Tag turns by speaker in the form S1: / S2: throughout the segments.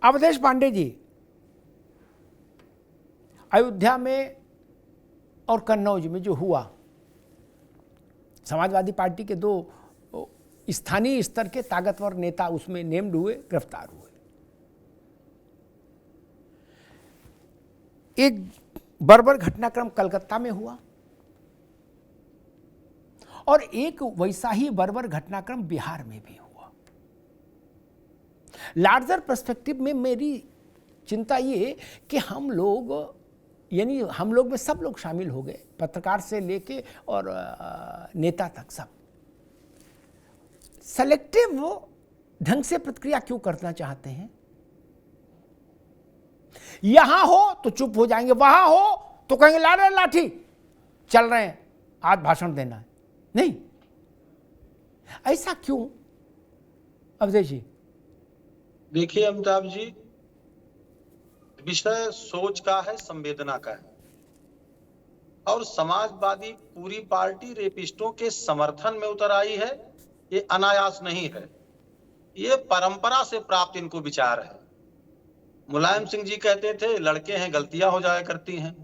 S1: अवधेश पांडे जी, अयोध्या में और कन्नौज में जो हुआ, समाजवादी पार्टी के दो स्थानीय स्तर के ताकतवर नेता उसमें नेम्ड हुए, गिरफ्तार हुए। एक बर्बर घटनाक्रम कलकत्ता में हुआ और एक वैसा ही बर्बर घटनाक्रम बिहार में भी हुआ। लार्जर पर्सपेक्टिव में मेरी चिंता ये कि हम लोग, यानी हम लोग में सब लोग शामिल हो गए, पत्रकार से लेके और नेता तक सब सेलेक्टिव ढंग से प्रतिक्रिया क्यों करना चाहते हैं? यहां हो तो चुप हो जाएंगे, वहां हो तो कहेंगे ला रहे लाठी, चल रहे हैं, आज भाषण देना है। नहीं, ऐसा क्यों अवधेश जी?
S2: देखिए अमिताभ जी, विषय सोच का है, संवेदना का है, और समाजवादी पूरी पार्टी रेपिस्टों के समर्थन में उतर आई है। ये अनायास नहीं है, ये परंपरा से प्राप्त इनको विचार है। मुलायम सिंह जी कहते थे लड़के हैं, गलतियां हो जाया करती हैं।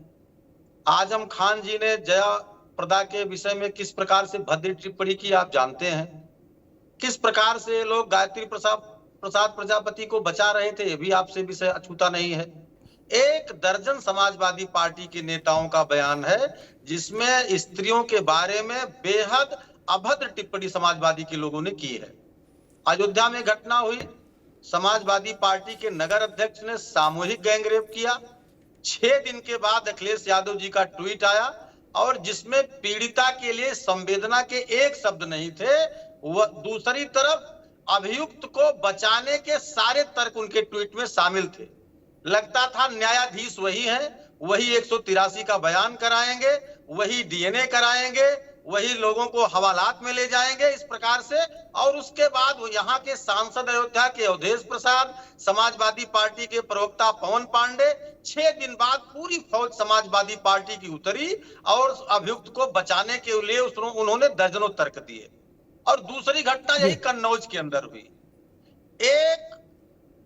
S2: आजम खान जी ने जया प्रदा के विषय में किस प्रकार से भद्दी टिप्पणी की आप जानते हैं। किस प्रकार से लोग गायत्री प्रसाद प्रजापति को बचा रहे थे, ये भी आपसे विषय अछूता नहीं है। एक दर्जन समाजवादी पार्टी के नेताओं का बयान है जिसमें स्त्रियों के बारे में बेहद अभद्र टिप्पणी समाजवादी के लोगों ने की है। अयोध्या में घटना हुई, समाजवादी पार्टी के नगर अध्यक्ष ने सामूहिक गैंगरेप किया। 6 दिन के बाद अखिलेश यादव जी का ट्वीट आया और जिसमें पीड़िता के लिए संवेदना के एक शब्द नहीं थे। वह दूसरी तरफ अभियुक्त को बचाने के सारे तर्क उनके ट्वीट में शामिल थे। लगता था न्यायाधीश वही है, वही 183 का बयान कराएंगे, वही डीएनए कराएंगे, वही लोगों को हवालात में ले जाएंगे, इस प्रकार से। और उसके बाद वो यहाँ के सांसद अयोध्या के अवधेश प्रसाद, समाजवादी पार्टी के प्रवक्ता पवन पांडे, 6 दिन बाद पूरी फौज समाजवादी पार्टी की उतरी और अभियुक्त को बचाने के लिए उन्होंने दर्जनों तर्क दिए। और दूसरी घटना यही कन्नौज के अंदर हुई। एक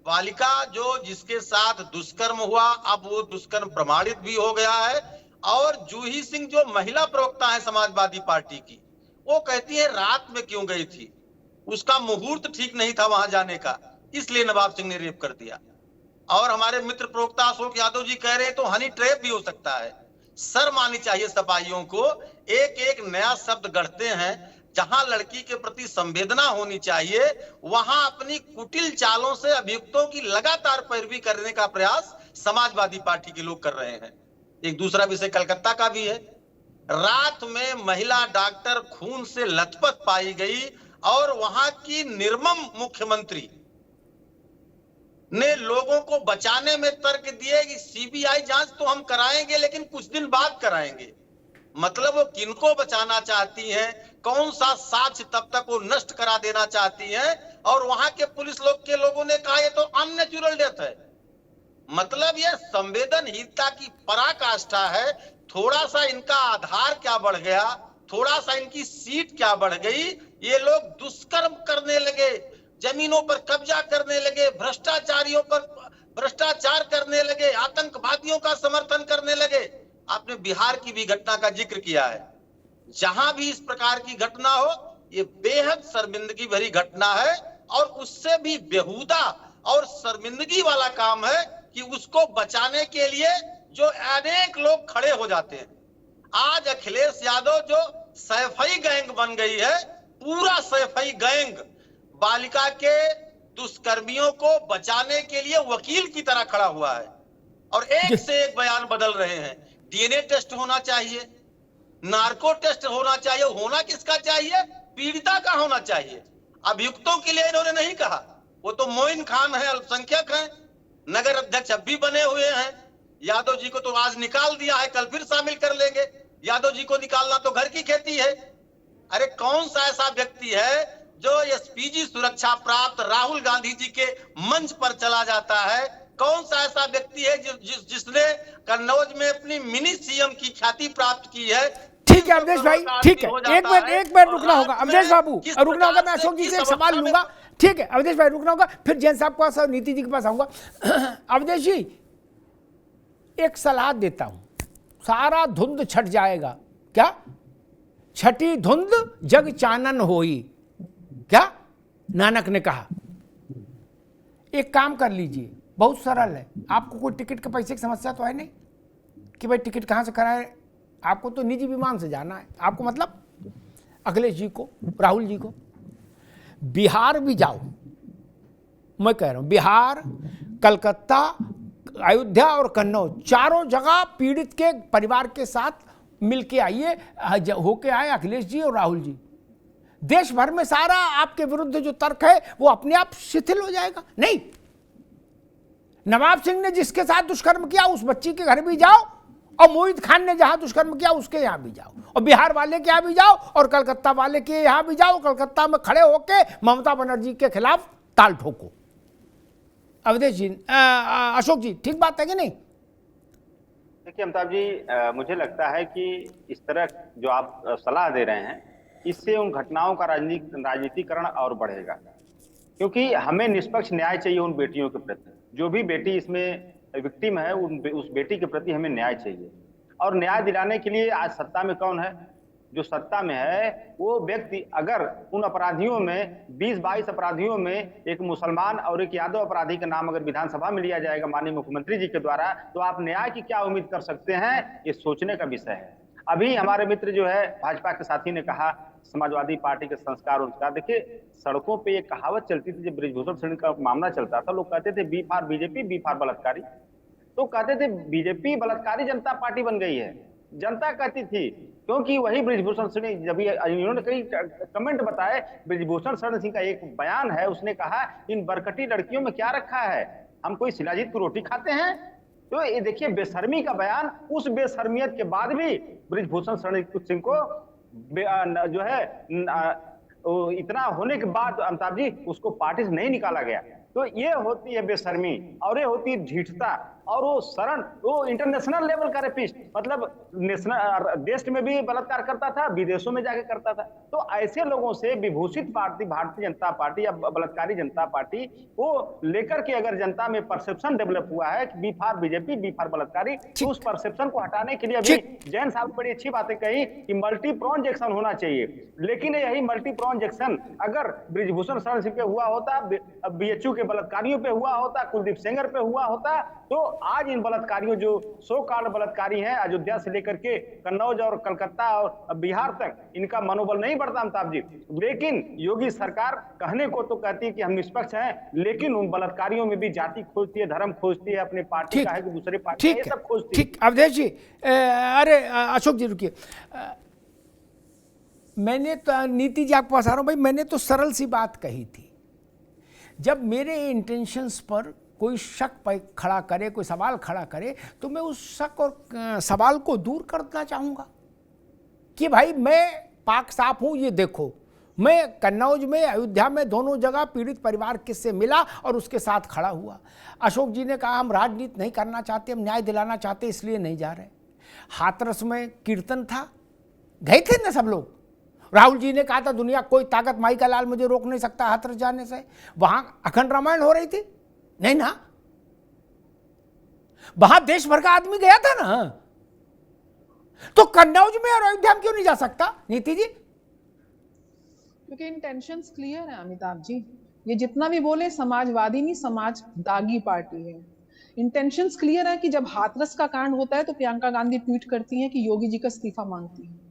S2: बालिका जो जिसके साथ दुष्कर्म हुआ, अब वो दुष्कर्म प्रमाणित भी हो गया है। और जूही सिंह जो महिला प्रवक्ता है समाजवादी पार्टी की, वो कहती है रात में क्यों गई थी, उसका मुहूर्त ठीक नहीं था वहां जाने का, इसलिए नवाब सिंह ने रेप कर दिया। और हमारे मित्र प्रवक्ता अशोक यादव जी कह रहे हैं तो हनी ट्रैप भी हो सकता है। शर्म आनी चाहिए सफाइयों को, एक एक नया शब्द गढ़ते हैं। जहां लड़की के प्रति संवेदना होनी चाहिए, वहां अपनी कुटिल चालों से अभियुक्तों की लगातार पैरवी करने का प्रयास समाजवादी पार्टी के लोग कर रहे हैं। एक दूसरा विषय कलकत्ता का भी है। रात में महिला डॉक्टर खून से लथपथ पाई गई और वहां की निर्मम मुख्यमंत्री ने लोगों को बचाने में तर्क दिए कि सीबीआई जांच तो हम कराएंगे लेकिन कुछ दिन बाद कराएंगे। मतलब वो किनको बचाना चाहती हैं, कौन सा साक्ष्य तब तक वो नष्ट करा देना चाहती हैं। और वहां के पुलिस के लोगों ने कहा ये तो अननेचुरल डेथ है। मतलब ये संवेदनहीनता की पराकाष्ठा है। थोड़ा सा इनका आधार क्या बढ़ गया, थोड़ा सा इनकी सीट क्या बढ़ गई, ये लोग दुष्कर्म करने लगे, जमीनों पर कब्जा करने लगे, भ्रष्टाचारियों पर भ्रष्टाचार करने लगे, आतंकवादियों का समर्थन करने लगे। आपने बिहार की भी घटना का जिक्र किया है। जहां भी इस प्रकार की घटना हो, ये बेहद शर्मिंदगी भरी घटना है और उससे भी बेहुदा और शर्मिंदगी वाला काम है कि उसको बचाने के लिए जो अनेक लोग खड़े हो जाते हैं। आज अखिलेश यादव जो सैफई गैंग बन गई है, पूरा सैफई गैंग बालिका के दुष्कर्मियों को बचाने के लिए वकील की तरह खड़ा हुआ है और एक से एक बयान बदल रहे हैं। डीएनए टेस्ट होना चाहिए, नार्को टेस्ट होना चाहिए। होना किसका चाहिए? पीड़िता का होना चाहिए। अभियुक्तों के लिए इन्होंने नहीं कहा। वो तो मोइन खान है, अल्पसंख्यक हैं, नगर अध्यक्ष अब भी बने हुए हैं। यादव जी को तो आज निकाल दिया है, कल फिर शामिल कर लेंगे। यादव जी को निकालना तो घर की खेती है। अरे कौन सा ऐसा व्यक्ति है जो एसपीजी सुरक्षा प्राप्त राहुल गांधी जी के मंच पर चला जाता है? कौन सा ऐसा व्यक्ति है जिसने कन्नौज में अपनी मिनी सीएम की ख्याति प्राप्त की है?
S1: ठीक है अवधेश भाई, ठीक है, एक मिनट रुकना होगा अवधेश बाबू, रुकना होगा। मैं अशोक जी से एक सवाल लूंगा, ठीक है अवधेश भाई, रुकना होगा, फिर जैन साहब के पास और नीति जी के पास आऊंगा। अवधेश जी, एक सलाह देता हूं, सारा धुंध छट जाएगा। क्या? छठी धुंध जग चानन होई, क्या नानक ने कहा। एक काम कर लीजिए, बहुत सरल है। आपको कोई टिकट के पैसे की समस्या तो है नहीं कि भाई टिकट कहां से कराए, आपको तो निजी विमान से जाना है। आपको मतलब अखिलेश जी को, राहुल जी को बिहार भी जाओ, मैं कह रहा हूं बिहार, कलकत्ता, अयोध्या और कन्नौज, चारों जगह पीड़ित के परिवार के साथ मिलके आइए, होके आए अखिलेश जी और राहुल जी। देश भर में सारा आपके विरुद्ध जो तर्क है वो अपने आप शिथिल हो जाएगा। नहीं, नवाब सिंह ने जिसके साथ दुष्कर्म किया उस बच्ची के घर भी जाओ, और मोहित खान ने जहां दुष्कर्म किया उसके यहां भी जाओ, और बिहार वाले के यहां भी जाओ, और कलकत्ता वाले के यहां भी जाओ। कलकत्ता में खड़े होके ममता बनर्जी के खिलाफ ताल ठोको। अवधेश जी, अशोक जी, ठीक बात है कि नहीं?
S3: देखिए अमिताभ जी, मुझे लगता है कि इस तरह जो आप सलाह दे रहे हैं, इससे उन घटनाओं का राजनीतिकरण और बढ़ेगा, क्योंकि हमें निष्पक्ष न्याय चाहिए उन बेटियों के प्रति। जो भी बेटी इसमें विक्टिम है, उस बेटी के प्रति हमें न्याय चाहिए, और न्याय दिलाने के लिए आज सत्ता में कौन है? जो सत्ता में है वो व्यक्ति अगर उन अपराधियों में 20-22 अपराधियों में एक मुसलमान और एक यादव अपराधी का नाम अगर विधानसभा में लिया जाएगा माननीय मुख्यमंत्री जी के द्वारा, तो आप न्याय की क्या उम्मीद कर सकते हैं? ये सोचने का विषय है। अभी हमारे मित्र जो है भाजपा के साथी ने कहा समाजवादी पार्टी के संस्कार उनका, देखिए सड़कों पे एक कहावत चलती थी जब बृजभूषण शरण का मामला चलता था, लोग कहते थे B for BJP, B for बलात्कारी। तो कहते थे बीजेपी बलात्कारी जनता पार्टी बन गई है, जनता कहती थी, क्योंकि वही बृजभूषण शरण, जब इन्होंने कई कमेंट बताए, बृजभूषण शरण सिंह का एक बयान है, उसने कहा इन बरकटी लड़कियों में क्या रखा है, हम कोई शिलाजीत की रोटी खाते हैं? तो ये देखिए बेशर्मी का बयान, उस बेशर्मियत के बाद भी बृजभूषण शरण सिंह को जो है इतना होने के बाद अमिताभ जी उसको पार्टी से नहीं निकाला गया। तो ये होती है बेशर्मी, और ये होती है ढीठता, और वो शरण, वो इंटरनेशनल लेवल का रेपिस्ट, मतलब नेशनल देश में भी बलात्कार करता था, विदेशों में जाके करता था। तो ऐसे लोगों से विभूषित पार्टी भारतीय जनता पार्टी या बलात्कारी जनता पार्टी को लेकर के अगर जनता में परसेप्शन डेवलप हुआ है कि B for BJP, B for बलात्कारी, तो उस परसेप्शन को हटाने के लिए अभी जैन साहब बड़ी अच्छी बातें कही कि मल्टी प्रॉन्ज एक्शन होना चाहिए। लेकिन यही मल्टी प्रॉन्ज एक्शन अगर बृजभूषण शरण सिंह पे हुआ होता, बीएचयू के बलात्कारियों पे हुआ होता, कुलदीप सेंगर पे हुआ होता, तो आज इन बलात्कारियों जो सो कॉल्ड बलात्कारी हैं अयोध्या से लेकर के कन्नौज और कलकत्ता और बिहार तक, इनका मनोबल नहीं बढ़ता अमिताभ जी। लेकिन योगी सरकार कहने को तो कहती है कि हम निष्पक्ष हैं, लेकिन उन बलात्कारियों में भी जाति खोजती है, धर्म खोजती है, अपने पार्टी का है कि दूसरे पार्टी का, ये सब खोजती है।
S1: ठीक अवधेश जी, अरे अशोक जी रुकिए, मैंने तो नीति जी आपके पास आ रहा हूं भाई, मैंने तो सरल सी बात कही थी। जब मेरे इंटेंशंस पर कोई शक खड़ा करे, कोई सवाल खड़ा करे, तो मैं उस शक और सवाल को दूर करना चाहूँगा कि भाई मैं पाक साफ हूँ। ये देखो, मैं कन्नौज में, अयोध्या में, दोनों जगह पीड़ित परिवार किससे मिला और उसके साथ खड़ा हुआ। अशोक जी ने कहा हम राजनीति नहीं करना चाहते, हम न्याय दिलाना चाहते, इसलिए नहीं जा रहे। हाथरस में कीर्तन था, गए थे ना सब लोग। राहुल जी ने कहा था दुनिया कोई ताकत माई का लाल मुझे रोक नहीं सकता हाथरस जाने से। वहां अखंड रामायण हो रही थी, नहीं ना? वहां देश भर का आदमी गया था ना। तो कन्नौज में और अयोध्या में क्यों नहीं जा सकता नीति जी?
S4: क्योंकि इंटेंशंस क्लियर है अमिताभ जी। ये जितना भी बोले समाजवादी नहीं, समाज दागी पार्टी है। इंटेंशंस क्लियर है कि जब हाथरस का कांड होता है तो प्रियंका गांधी ट्वीट करती हैं कि योगी जी का इस्तीफा मांगती है।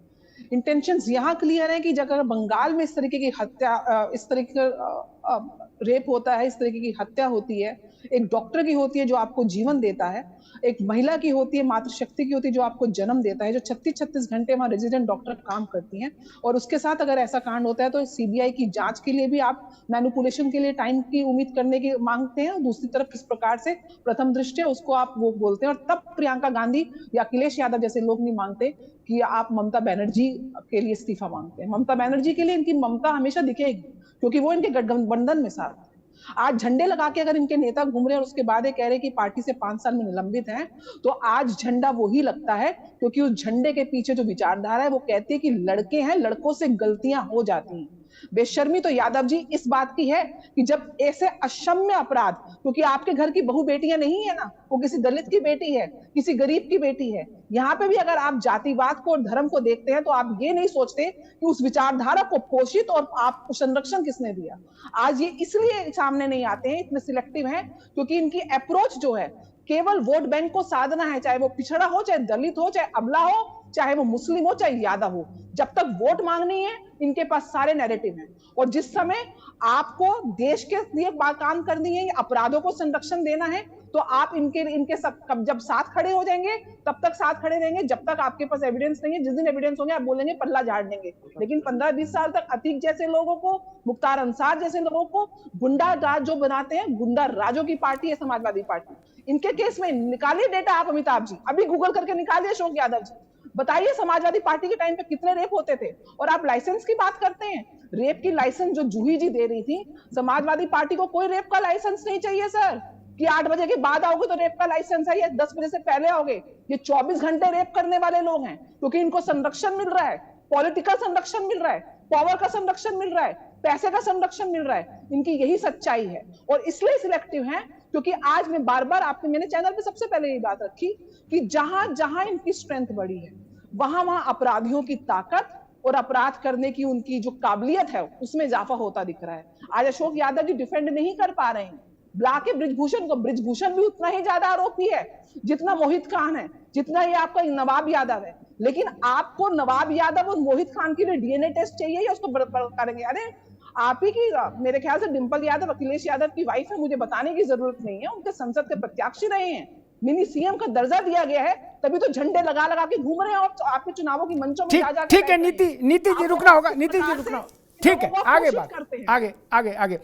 S4: इंटेंशंस यहाँ क्लियर है कि अगर बंगाल में इस तरीके की हत्या, इस तरीके का रेप होता है, इस तरीके की हत्या होती है, एक डॉक्टर की होती है जो आपको जीवन देता है, एक महिला की होती है, मातृशक्ति की होती है जो आपको जन्म देता है, जो 36 घंटे वहां रेजिडेंट डॉक्टर काम करती हैं, और उसके साथ अगर ऐसा कांड होता है तो सीबीआई की जांच के लिए भी आप मैनिपुलेशन के लिए टाइम की उम्मीद करने की मांगते हैं। और दूसरी तरफ किस प्रकार से प्रथम दृष्टया उसको आप वो बोलते हैं, और तब प्रियंका गांधी या अखिलेश यादव जैसे लोग नहीं मांगते कि आप ममता बनर्जी के लिए इस्तीफा मांगते हैं। ममता बनर्जी के लिए इनकी ममता हमेशा दिखेगी, क्योंकि वो इनके गठबंधन में साथ है। आज झंडे लगा के अगर इनके नेता घूम रहे हैं और उसके बाद ये कह रहे हैं कि पार्टी से 5 साल में निलंबित हैं, तो आज झंडा वही लगता है, क्योंकि उस झंडे के पीछे जो विचारधारा है वो कहती है कि लड़के हैं, लड़कों से गलतियां हो जाती हैं। बेशर्मी तो यादव जी इस बात की है कि जब ऐसे अक्षम्य अपराध, क्योंकि आपके घर की बहु बेटियां नहीं है ना, वो किसी दलित की बेटी है, किसी गरीब की बेटी है। यहाँ पे भी अगर आप जातिवाद को और धर्म को देखते हैं तो आप ये नहीं सोचते कि उस विचारधारा को पोषित और आपको संरक्षण किसने दिया। आज ये इसलिए सामने नहीं आते हैं, इतने सिलेक्टिव हैं, क्योंकि इनकी अप्रोच जो है केवल वोट बैंक को साधना है, चाहे वो पिछड़ा हो, चाहे दलित हो, चाहे अबला हो, चाहे वो मुस्लिम हो, चाहे यादव हो। जब तक वोट मांगनी है इनके पास सारे नैरेटिव हैं, और जिस समय आपको देश के लिए काम करनी है, अपराधों को संरक्षण देना है, तो आप इनके सब जब साथ खड़े हो जाएंगे तब तक साथ खड़े रहेंगे, जब तक आपके पास एविडेंस नहीं है। जिस दिन एविडेंस होंगे आप बोलेंगे पल्ला झाड़ देंगे। लेकिन 15-20 साल तक अतीक जैसे लोगों को, मुख्तार अंसार जैसे लोगों को गुंडा राज जो बनाते हैं, गुंडा राजों की पार्टी है समाजवादी पार्टी। इनके केस में निकालिए डेटा आप अमिताभ जी, अभी गूगल करके निकालिए अशोक यादव जी, बताइए समाजवादी पार्टी के टाइम पे कितने रेप होते थे। और आप लाइसेंस की बात करते हैं, रेप की लाइसेंस जो जूही जी दे रही थी, समाजवादी पार्टी को कोई रेप का लाइसेंस नहीं चाहिए सर, कि 8 बजे के बाद आओगे तो रेप का लाइसेंस है, या 10 बजे से पहले आओगे। ये 24 घंटे रेप करने वाले लोग हैं, क्योंकि इनको संरक्षण मिल रहा है, पॉलिटिकल संरक्षण मिल रहा है, पावर का संरक्षण मिल रहा है, पैसे का संरक्षण मिल रहा है। इनकी यही सच्चाई है और इसलिए सिलेक्टिव है। क्योंकि आज मैं बार बार मैंने चैनल पे सबसे पहले ये बात रखी कि जहां जहां इनकी स्ट्रेंथ बढ़ी है, वहां वहां अपराधियों की ताकत और अपराध करने की उनकी जो काबिलियत है उसमें इजाफा होता दिख रहा है। आज अशोक यादव जी डिफेंड नहीं कर पा रहे हैं ब्ला के ब्रिजभूषण को। ब्रिजभूषण भी उतना ही ज्यादा आरोपी है जितना मोहित खान है, जितना ये आपका नवाब यादव है। लेकिन आपको नवाब यादव और मोहित खान के लिए डीएनए टेस्ट चाहिए या उसको करेंगे? अरे आप ही की, मेरे ख्याल से डिंपल यादव अखिलेश यादव की वाइफ है, मुझे बताने की जरूरत नहीं है, उनके संसद के प्रत्याशी रहे हैं, मिनी सीएम का दर्जा दिया गया है, तभी तो झंडे लगा लगा के घूम रहे हैं और आपके चुनावों की मंचों में जा जा के।
S1: ठीक है नीति जी रुकना होगा, नीति जी रुकना, ठीक है आगे बात, आगे आगे आगे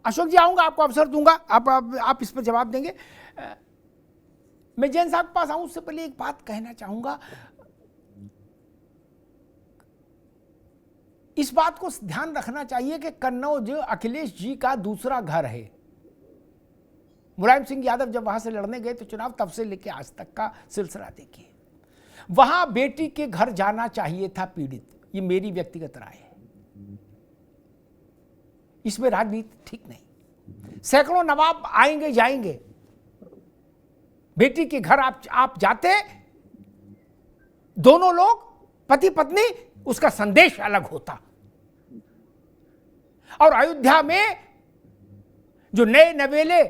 S1: अशोक जी आऊंगा, आपको अवसर दूंगा, आप इस पर जवाब देंगे। मैं जैन साहब के पास आऊं उससे पहले एक बात कहना चाहूंगा। इस बात को ध्यान रखना चाहिए कि कन्नौज अखिलेश जी का दूसरा घर है। मुलायम सिंह यादव जब वहां से लड़ने गए तो चुनाव तब से लेकर आज तक का सिलसिला देखिए, वहां बेटी के घर जाना चाहिए था पीड़ित, ये मेरी व्यक्तिगत राय है। इसमें राजनीति ठीक नहीं। सैकड़ों नवाब आएंगे जाएंगे, बेटी के घर आप जाते, दोनों लोग पति पत्नी, उसका संदेश अलग होता। और अयोध्या में जो नए नवेले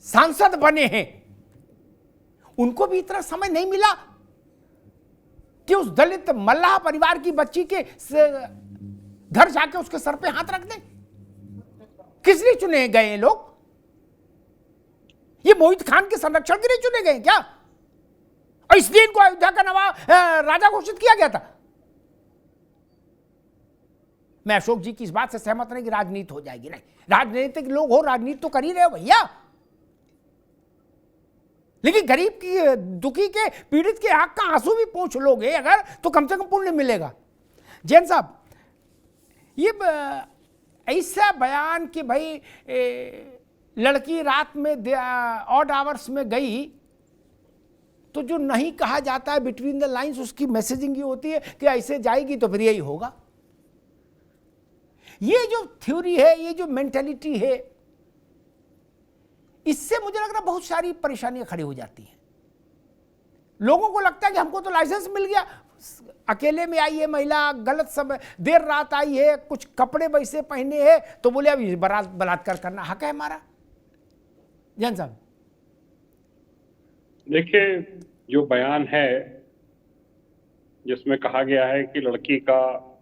S1: सांसद बने हैं उनको भी इतना समय नहीं मिला कि उस दलित मल्लाह परिवार की बच्ची के घर जाके उसके सर पे हाथ रख दें। किस लिए चुने गए हैं लोग? ये मोहित खान के संरक्षण के लिए चुने गए क्या? और इसलिए इनको अयोध्या का नवाब राजा घोषित किया गया था। मैं अशोक जी की इस बात से सहमत नहीं कि राजनीति हो जाएगी, नहीं, राजनीतिक लोग हो, राजनीति तो कर ही रहे हो भैया, लेकिन गरीब की, दुखी के, पीड़ित के आंख का आंसू भी पोंछ लोगे अगर, तो कम से कम पुण्य मिलेगा। जैन साहब, ये ऐसा बयान कि भाई लड़की रात में ऑड आवर्स में गई, तो जो नहीं कहा जाता है बिटवीन द लाइंस, उसकी मैसेजिंग ये होती है कि ऐसे जाएगी तो फिर यही होगा। ये जो थ्योरी है, ये जो मेंटेलिटी है, इससे मुझे लग रहा है बहुत सारी परेशानियां खड़ी हो जाती हैं। लोगों को लगता है कि हमको तो लाइसेंस मिल गया, अकेले में आई है महिला, गलत समय, देर रात आई है, कुछ कपड़े वैसे पहने हैं, तो बोले अब बलात्कार करना हक है हमारा। जैन साहब,
S5: देखिए, जो बयान है जिसमें कहा गया है कि लड़की का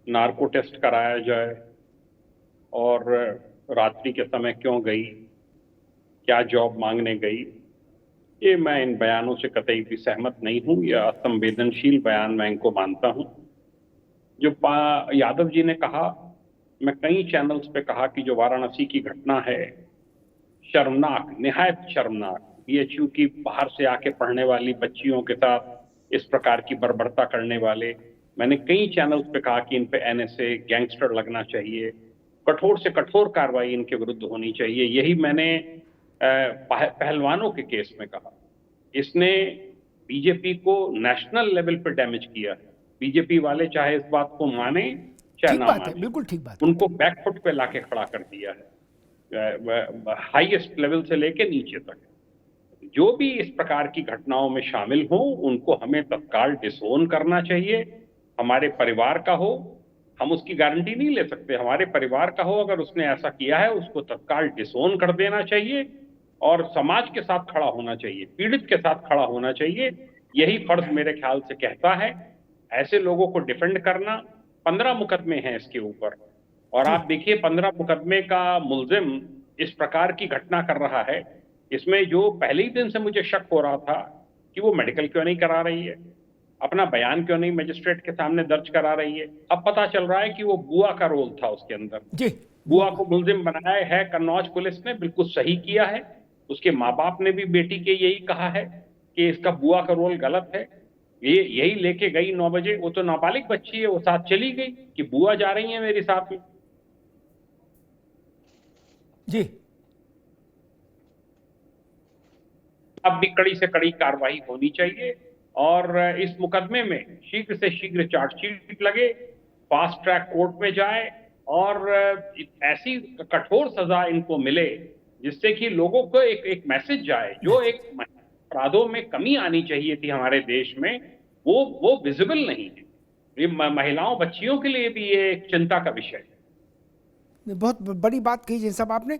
S5: नार्को टेस्ट कराया जाए और रात्रि के समय क्यों गई, क्या जॉब मांगने गई, ये मैं इन बयानों से कतई भी सहमत नहीं हूं। यह असंवेदनशील बयान मैं इनको मानता हूं। जो यादव जी ने कहा, मैं कई चैनल्स पे कहा कि जो वाराणसी की घटना है, शर्मनाक, निहायत शर्मनाक। बीएचयू की बाहर से आके पढ़ने वाली बच्चियों के साथ इस प्रकार की बर्बरता करने वाले, मैंने कई चैनल्स पे कहा कि इन पे एनएसए, गैंगस्टर लगना चाहिए, कठोर से कठोर कार्रवाई इनके विरुद्ध होनी चाहिए। यही मैंने पहलवानों के केस में कहा। इसने बीजेपी को नेशनल लेवल पर डैमेज किया है। बीजेपी वाले चाहे इस बात को माने चाहे
S1: ठीक
S5: ना
S1: बात है,
S5: माने,
S1: बिल्कुल ठीक बात है।
S5: उनको बैकफुट पे लाके खड़ा कर दिया है, हाईएस्ट लेवल से लेके नीचे तक। जो भी इस प्रकार की घटनाओं में शामिल हो उनको हमें तत्काल डिसोन करना चाहिए। हमारे परिवार का हो, हम उसकी गारंटी नहीं ले सकते, हमारे परिवार का हो, अगर उसने ऐसा किया है उसको तत्काल डिसोन कर देना चाहिए और समाज के साथ खड़ा होना चाहिए, पीड़ित के साथ खड़ा होना चाहिए। यही फर्ज मेरे ख्याल से कहता है। ऐसे लोगों को डिफेंड करना, 15 मुकदमे हैं इसके ऊपर, और आप देखिए 15 मुकदमे का मुलजिम इस प्रकार की घटना कर रहा है। इसमें जो पहले ही दिन से मुझे शक हो रहा था कि वो मेडिकल क्यों नहीं करा रही है, अपना बयान क्यों नहीं मजिस्ट्रेट के सामने दर्ज करा रही है, अब पता चल रहा है कि वो बुआ का रोल था उसके अंदर।
S1: जी,
S5: बुआ को मुलजिम बनाया है कन्नौज पुलिस ने, बिल्कुल सही किया है। उसके माँ बाप ने भी बेटी के यही कहा है कि इसका बुआ का रोल गलत है। ये यही लेके गई 9 बजे, वो तो नाबालिग बच्ची है, वो साथ चली गई कि बुआ जा रही है मेरे साथ में।
S1: जी,
S5: अब भी कड़ी से कड़ी कार्रवाई होनी चाहिए और इस मुकदमे में शीघ्र से शीघ्र चार्जशीट लगे, फास्ट ट्रैक कोर्ट में जाए और ऐसी कठोर सजा इनको मिले जिससे कि लोगों को एक मैसेज जाए। जो एक अपराधों में कमी आनी चाहिए थी हमारे देश में, वो विजिबल नहीं है। ये महिलाओं बच्चियों के लिए भी ये एक चिंता का विषय है।
S1: बहुत बड़ी बात कही जैन साहब आपने